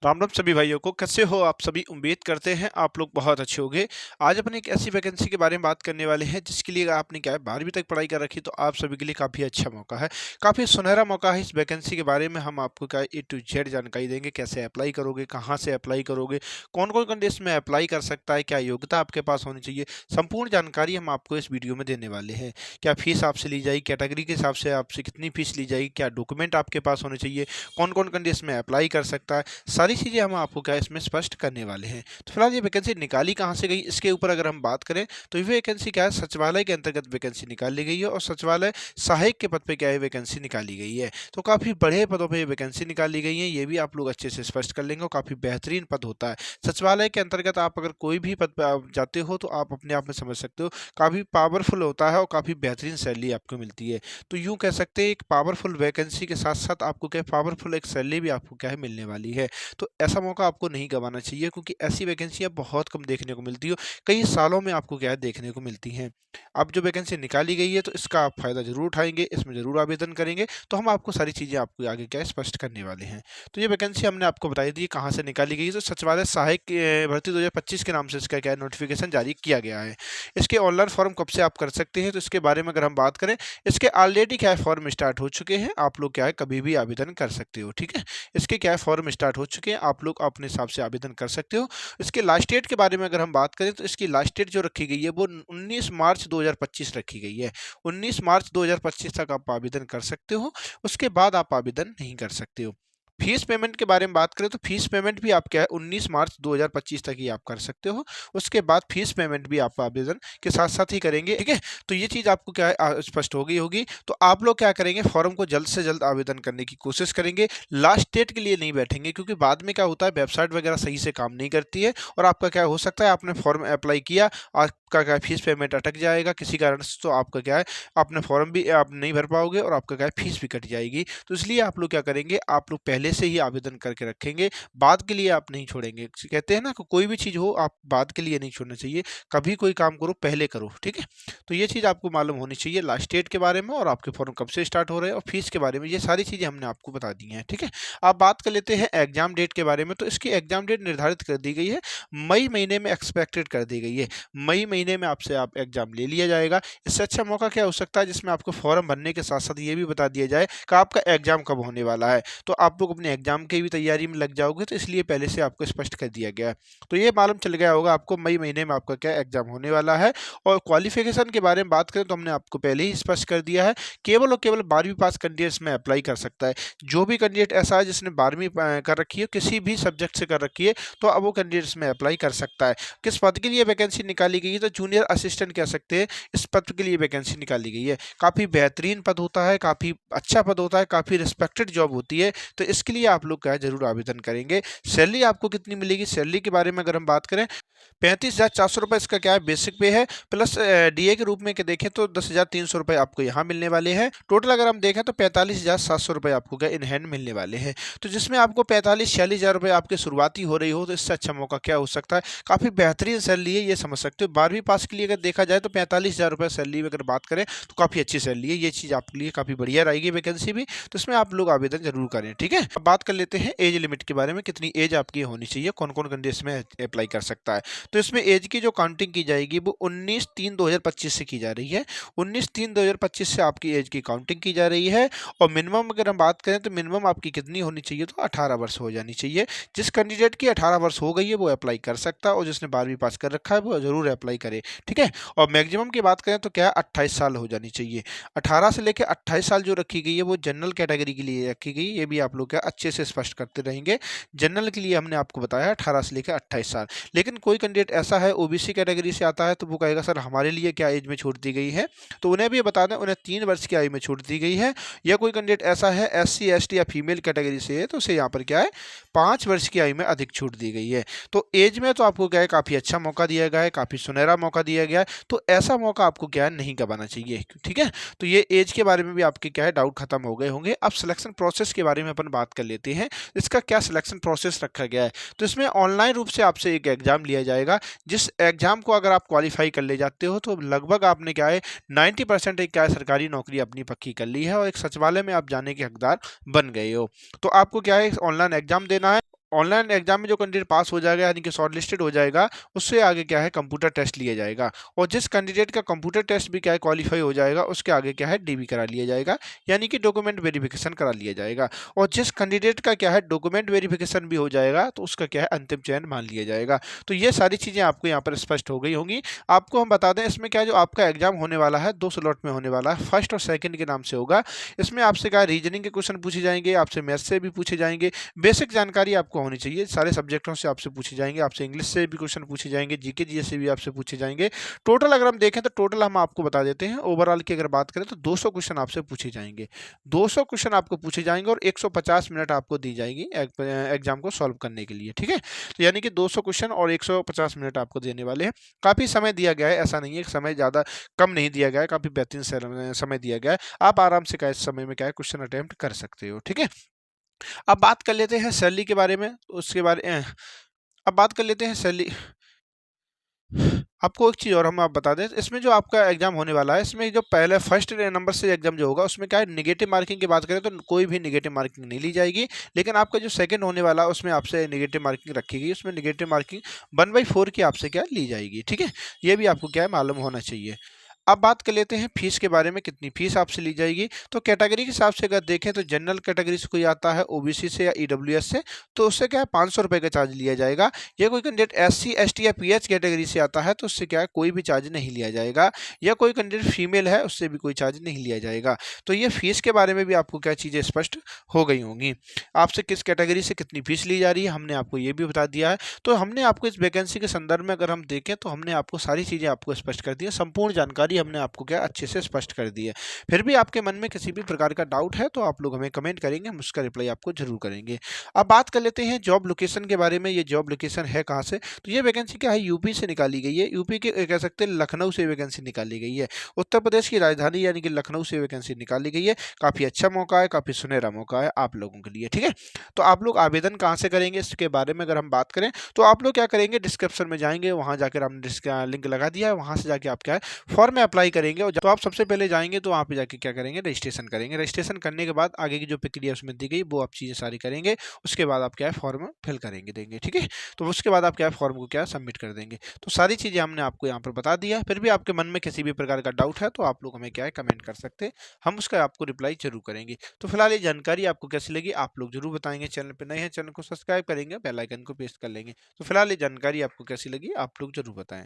राम राम सभी भाइयों को। कैसे हो आप सभी? उम्मीद करते हैं आप लोग बहुत अच्छे होंगे। आज अपन एक ऐसी वैकेंसी के बारे में बात करने वाले हैं जिसके लिए आपने क्या है 12वीं तक पढ़ाई कर रखी, तो आप सभी के लिए काफ़ी अच्छा मौका है, काफ़ी सुनहरा मौका है। इस वैकेंसी के बारे में हम आपको क्या ए टू जेड जानकारी देंगे। कैसे अप्लाई करोगे, कहाँ से अप्लाई करोगे, कौन कौन कैंडिडेट में अप्लाई कर सकता है, क्या योग्यता आपके पास होनी चाहिए, संपूर्ण जानकारी हम आपको इस वीडियो में देने वाले हैं। क्या फीस आपसे ली जाएगी, कैटेगरी के हिसाब से आपसे कितनी फीस ली जाएगी, क्या डॉक्यूमेंट आपके पास होने चाहिए, कौन कौन कैंडिडेट में अप्लाई कर सकता है, सारी चीज़ें हम आपको क्या इसमें स्पष्ट करने वाले हैं। तो फिलहाल ये वैकेंसी निकाली कहाँ से गई, इसके ऊपर अगर हम बात करें तो ये वैकेंसी क्या है, सचिवालय के अंतर्गत वैकेंसी निकाली गई है और सचिवालय सहायक के पद पे क्या है वैकेंसी निकाली गई है। तो काफ़ी बड़े पदों पे ये वैकेंसी निकाली गई है, ये भी आप लोग अच्छे से स्पष्ट कर लेंगे और काफ़ी बेहतरीन पद होता है। सचिवालय के अंतर्गत आप अगर कोई भी पद पे आप जाते हो तो आप अपने आप में समझ सकते हो काफ़ी पावरफुल होता है और काफ़ी बेहतरीन सैलरी आपको मिलती है। तो यूँ कह सकते हैं एक पावरफुल वैकेंसी के साथ साथ आपको क्या है पावरफुल एक सैलरी भी आपको क्या है मिलने वाली है। तो ऐसा मौका आपको नहीं गंवाना चाहिए क्योंकि ऐसी वैकेंसियाँ बहुत कम देखने को मिलती हो, कई सालों में आपको क्या है देखने को मिलती हैं। अब जो वैकेंसी निकाली गई है तो इसका आप फ़ायदा ज़रूर उठाएँगे, इसमें ज़रूर आवेदन करेंगे, तो हम आपको सारी चीज़ें आपको आगे क्या है स्पष्ट करने वाले हैं। तो ये वैकेंसी हमने आपको बताई दी कहाँ से निकाली गई है, तो सचिवालय सहायक भर्ती 2025 के नाम से इसका क्या है नोटिफ़िकेशन जारी किया गया है। इसके ऑनलाइन फॉर्म कब से आप कर सकते हैं, तो इसके बारे में अगर हम बात करें, इसके ऑलरेडी क्या है फॉर्म स्टार्ट हो चुके हैं, आप लोग क्या है कभी भी आवेदन कर सकते हो, ठीक है? इसके क्या है फॉर्म स्टार्ट हो चुके हैं, आप लोग अपने हिसाब से आवेदन कर सकते हो। इसके लास्ट डेट के बारे में अगर हम बात करें तो इसकी लास्ट डेट जो रखी गई है वो 19 मार्च 2025 रखी गई है। 19 मार्च 2025 तक आप आवेदन कर सकते हो, उसके बाद आप आवेदन नहीं कर सकते हो। फीस पेमेंट के बारे में बात करें तो फीस पेमेंट भी आप क्या है 19 मार्च 2025 तक ही आप कर सकते हो। उसके बाद फीस पेमेंट भी आप आवेदन के साथ-साथ ही करेंगे, ठीक है? तो ये चीज़ आपको क्या है स्पष्ट हो गई होगी। तो आप लोग क्या करेंगे फॉर्म को जल्द से जल्द आवेदन करने की कोशिश करेंगे। लास्ट डेट के लिए नहीं बैठेंगे क्योंकि बाद में क्या होता है वेबसाइट वगैरह सही से काम नहीं करती है और आपका क्या हो सकता है आपने फॉर्म अप्लाई किया, आपका क्या फीस पेमेंट अटक जाएगा किसी कारण से, तो आपका क्या है आपने फॉर्म भी आप नहीं भर पाओगे और आपका क्या है फीस भी कट जाएगी। तो इसलिए आप लोग क्या करेंगे, आप लोग पहले से ही आवेदन करके रखेंगे, बाद के लिए आप नहीं छोड़ेंगे। कहते हैं ना कि कोई भी चीज़ हो आप बाद के लिए नहीं छोड़ना चाहिए, कभी कोई काम करो पहले करो, ठीक है? तो ये चीज़ आपको मालूम होनी चाहिए लास्ट डेट के बारे में और आपके फॉर्म कब से स्टार्ट हो रहे हैं और फीस के बारे में, ये सारी चीज़ें हमने आपको बता दी हैं, ठीक है? अब बात कर लेते हैं एग्ज़ाम डेट के बारे में, तो इसकी एग्ज़ाम डेट निर्धारित कर दी गई है, मई महीने में एक्सपेक्टेड कर दी गई है। मई महीने में आपसे आप एग्ज़ाम ले लिया जाएगा। इससे अच्छा मौका क्या हो सकता है जिसमें आपको फॉर्म भरने के साथ-साथ ये भी बता दिया जाए कि आपका एग्ज़ाम कब होने वाला है। तो आप लोग अपने एग्ज़ाम की भी तैयारी में लग जाओगे, तो इसलिए पहले से आपको स्पष्ट कर दिया गया है। तो ये मालूम चल गया होगा आपको मई महीने में आपका क्या एग्ज़ाम होने वाला है। और क्वालिफ़िकेशन के बारे में बात करें तो हमने आपको पहले ही स्पष्ट कर दिया है, केवल और केवल 12वीं पास कैंडिडेट इसमें अप्लाई कर सकता है। जो भी कैंडिडेट ऐसा है जिसने 12वीं कर रखी है, किसी भी सब्जेक्ट से कर रखी है, तो अब वो कैंडिडेट इसमें अप्लाई कर सकता है। किस पद के लिए वैकेंसी निकाली गई है, तो जूनियर असिस्टेंट कह सकते हैं, इस पद के लिए वैकेंसी निकाली गई है। काफ़ी बेहतरीन पद होता है, काफ़ी अच्छा पद होता है, काफ़ी रिस्पेक्टेड जॉब होती है, तो इसके लिए आप लोग क्या है ज़रूर आवेदन करेंगे। सैलरी आपको कितनी मिलेगी, सैलरी के बारे में अगर हम बात करें, 35,400 रुपये इसका क्या है बेसिक पे है, प्लस डीए के रूप में के देखें तो 10,300 रुपये आपको यहाँ मिलने वाले हैं। टोटल अगर हम देखें तो 45,700 रुपये आपको क्या इन हैंड मिलने वाले हैं। तो जिसमें आपको 45-46,000 रुपये आपकी शुरुआती हो रही हो, तो इससे अच्छा मौका क्या हो सकता है, काफ़ी बेहतरीन सैलरी है, ये समझ सकते हो। 12वीं पास के लिए अगर देखा जाए तो 45,000 रुपये सैलरी अगर बात करें तो काफ़ी अच्छी सैलरी है, ये चीज़ आपके लिए काफ़ी बढ़िया रहेगी वैकेंसी भी। तो इसमें आप लोग आवेदन जरूर करें, ठीक है? अब बात कर लेते हैं एज लिमिट के बारे में, कितनी एज आपकी होनी चाहिए, कौन कौन कैंडिडेट इसमें अप्लाई कर सकता है। तो इसमें एज की जो काउंटिंग की जाएगी वो 19/3/2025 से की जा रही है। 19/3/2025 से आपकी एज की काउंटिंग की जा रही है। और मिनिमम अगर हम बात करें तो मिनिमम आपकी कितनी होनी चाहिए, तो 18 वर्ष हो जानी चाहिए। जिस कैंडिडेट की 18 वर्ष हो गई है वो अप्लाई कर सकता है और जिसने 12वीं पास कर रखा है वो जरूर अप्लाई करे, ठीक है? और मैक्सिमम की बात करें तो क्या है 28 साल हो जानी चाहिए। 18 से लेकर 28 साल जो रखी गई है वो जनरल कैटेगरी के लिए रखी गई है, ये भी आप लोग क्या अच्छे से स्पष्ट करते रहेंगे। जनरल के लिए हमने आपको बताया 18 से लेकर 28 साल। लेकिन कोई कैंडिडेट ऐसा है ओबीसी कैटेगरी से आता है तो वो कहेगा सर हमारे लिए क्या एज में छूट दी गई है, तो उन्हें भी बता दें उन्हें 3 वर्ष की आयु में छूट दी गई है। या कोई कैंडिडेट ऐसा है एससी एसटी या फीमेल कैटेगरी से है तो उसे यहाँ पर क्या है 5 वर्ष की आयु में अधिक छूट दी गई है। तो एज में तो आपको क्या है काफ़ी अच्छा मौका दिया गया है, काफ़ी सुनहरा मौका दिया गया है, तो ऐसा मौका आपको क्या है नहीं गंवाना चाहिए, ठीक है? तो ये एज के बारे में भी आपके क्या है डाउट खत्म हो गए होंगे। अब सिलेक्शन प्रोसेस के बारे में अपन बात कर लेते हैं, इसका क्या सिलेक्शन प्रोसेस रखा गया है। तो इसमें ऑनलाइन रूप से आपसे एक एग्जाम लिया जाएगा, जिस एग्जाम को अगर आप क्वालिफाई कर ले जाते हो तो लगभग आपने क्या है 90% एक क्या है सरकारी नौकरी अपनी पक्की कर ली है और एक सचिवालय में आप जाने के हकदार बन गए हो। तो आपको क्या है ऑनलाइन एग्जाम देना है ऑनलाइन एग्जाम में जो कैंडिडेट पास हो जाएगा यानी कि शॉर्ट लिस्टेड हो जाएगा, उससे आगे क्या है कंप्यूटर टेस्ट लिया जाएगा। और जिस कैंडिडेट का कंप्यूटर टेस्ट भी क्या है क्वालिफाई हो जाएगा, उसके आगे क्या है डीवी करा लिया जाएगा, यानी कि डॉक्यूमेंट वेरिफिकेशन करा लिया जाएगा। और जिस कैंडिडेट का क्या है डॉक्यूमेंट वेरिफिकेशन भी हो जाएगा, तो उसका क्या है अंतिम चयन मान लिया जाएगा। तो ये सारी चीज़ें आपको यहाँ पर स्पष्ट हो गई होंगी। आपको हम बता दें इसमें क्या है, जो आपका एग्जाम होने वाला है 2 स्लॉट में होने वाला है, फर्स्ट और सेकंड के नाम से होगा। इसमें आपसे क्या है रीजनिंग के क्वेश्चन पूछे जाएंगे, आपसे मैथ्स से भी पूछे जाएंगे, बेसिक जानकारी आपको होनी चाहिए, सारे सब्जेक्टों से आपसे पूछे जाएंगे, आपसे इंग्लिश से भी क्वेश्चन पूछे जाएंगे, जीके जीएस से भी आपसे पूछे जाएंगे। टोटल अगर हम देखें तो टोटल हम आपको बता देते हैं, ओवरऑल की अगर बात करें तो 200 क्वेश्चन आपसे पूछे जाएंगे। 200 क्वेश्चन आपको पूछे जाएंगे और 150 मिनट आपको दी जाएगी एग्जाम को सॉल्व करने के लिए, ठीक है। तो यानी कि 200 क्वेश्चन और 150 मिनट आपको देने वाले हैं। काफ़ी समय दिया गया है, ऐसा नहीं है कि समय ज़्यादा कम नहीं दिया गया है, काफ़ी बेहतरीन समय दिया गया है। आप आराम से क्या है इस समय में क्या है क्वेश्चन अटेम्प्ट कर सकते हो, ठीक है। अब बात कर लेते हैं सैलरी के बारे में, उसके बारे अब बात कर लेते हैं सैलरी। आपको एक चीज़ और हम आप बता दें, इसमें जो आपका एग्जाम होने वाला है, इसमें जो पहले फर्स्ट नंबर से एग्जाम जो होगा, उसमें क्या है नेगेटिव मार्किंग की बात करें तो कोई भी नेगेटिव मार्किंग नहीं ली जाएगी। लेकिन आपका जो सेकंड होने वाला है, उसमें आपसे नेगेटिव मार्किंग रखी गई, उसमें नेगेटिव मार्किंग 1/4 की आपसे क्या ली जाएगी, ठीक है। ये भी आपको क्या है मालूम होना चाहिए। अब बात कर लेते हैं फीस के बारे में, कितनी फीस आपसे ली जाएगी। तो कैटेगरी के हिसाब से अगर देखें तो जनरल कैटेगरी से कोई आता है, ओबीसी से या ईडब्ल्यूएस से, तो उससे क्या है 500 रुपये का चार्ज लिया जाएगा। या कोई कैंडिडेट एससी एसटी या पीएच कैटेगरी से आता है, तो उससे क्या है कोई भी चार्ज नहीं लिया जाएगा। या कोई कैंडिडेट फीमेल है, उससे भी कोई चार्ज नहीं लिया जाएगा। तो ये फीस के बारे में भी आपको क्या चीज़ें स्पष्ट हो गई होंगी। आपसे किस कैटेगरी से कितनी फीस ली जा रही है, हमने आपको ये भी बता दिया है। तो हमने आपको इस वैकेंसी के संदर्भ में अगर हम देखें, तो हमने आपको सारी चीज़ें आपको स्पष्ट कर दी है, संपूर्ण जानकारी हमने आपको क्या अच्छे से स्पष्ट कर दी है। फिर भी आपके मन में किसी भी प्रकार का डाउट है, तो आप लोग हमें कमेंट करेंगे, हम उसका रिप्लाई आपको जरूर करेंगे। अब बात कर लेते हैं जॉब लोकेशन के बारे में। ये जॉब लोकेशन है कहाँ से, तो ये वैकेंसी क्या है यूपी से निकाली गई है। यूपी के कह सकते हैं लखनऊ से वैकेंसी निकाली गई है। उत्तर प्रदेश की राजधानी यानी कि लखनऊ से वैकेंसी निकाली गई है। काफ़ी अच्छा मौका है, काफ़ी सुनहरा मौका है आप लोगों के लिए, ठीक है। तो आप लोग आवेदन कहाँ से करेंगे इसके बारे में अगर हम बात करें, तो आप लोग क्या करेंगे, डिस्क्रिप्शन में जाएंगे, वहाँ जाकर हमने लिंक लगा दिया है, वहाँ से जाके आप क्या है फॉर्म में अप्लाई करेंगे। और तो आप सबसे पहले जाएंगे तो वहाँ पे जाके क्या करेंगे रजिस्ट्रेशन करेंगे। रजिस्ट्रेशन करने के बाद आगे की जो प्रक्रिया उसमें दी गई वो आप चीज़ें सारी करेंगे। उसके बाद आप क्या है फॉर्म फिल करेंगे देंगे, ठीक है। तो उसके बाद आप क्या है फॉर्म को क्या सबमिट कर देंगे। तो सारी चीज़ें हमने आपको यहाँ पर बता दिया है। फिर भी आपके मन में किसी भी प्रकार का डाउट है, तो आप लोग हमें क्या है कमेंट कर सकते हैं, हम उसका आपको रिप्लाई जरूर करेंगे। तो फिलहाल ये जानकारी आपको कैसी लगी आप लोग जरूर बताएंगे। चैनल पर नए हैं, चैनल को सब्सक्राइब करेंगे, बेल आइकन को प्रेस कर लेंगे। तो फिलहाल ये जानकारी आपको कैसी लगी आप लोग जरूर बताएं।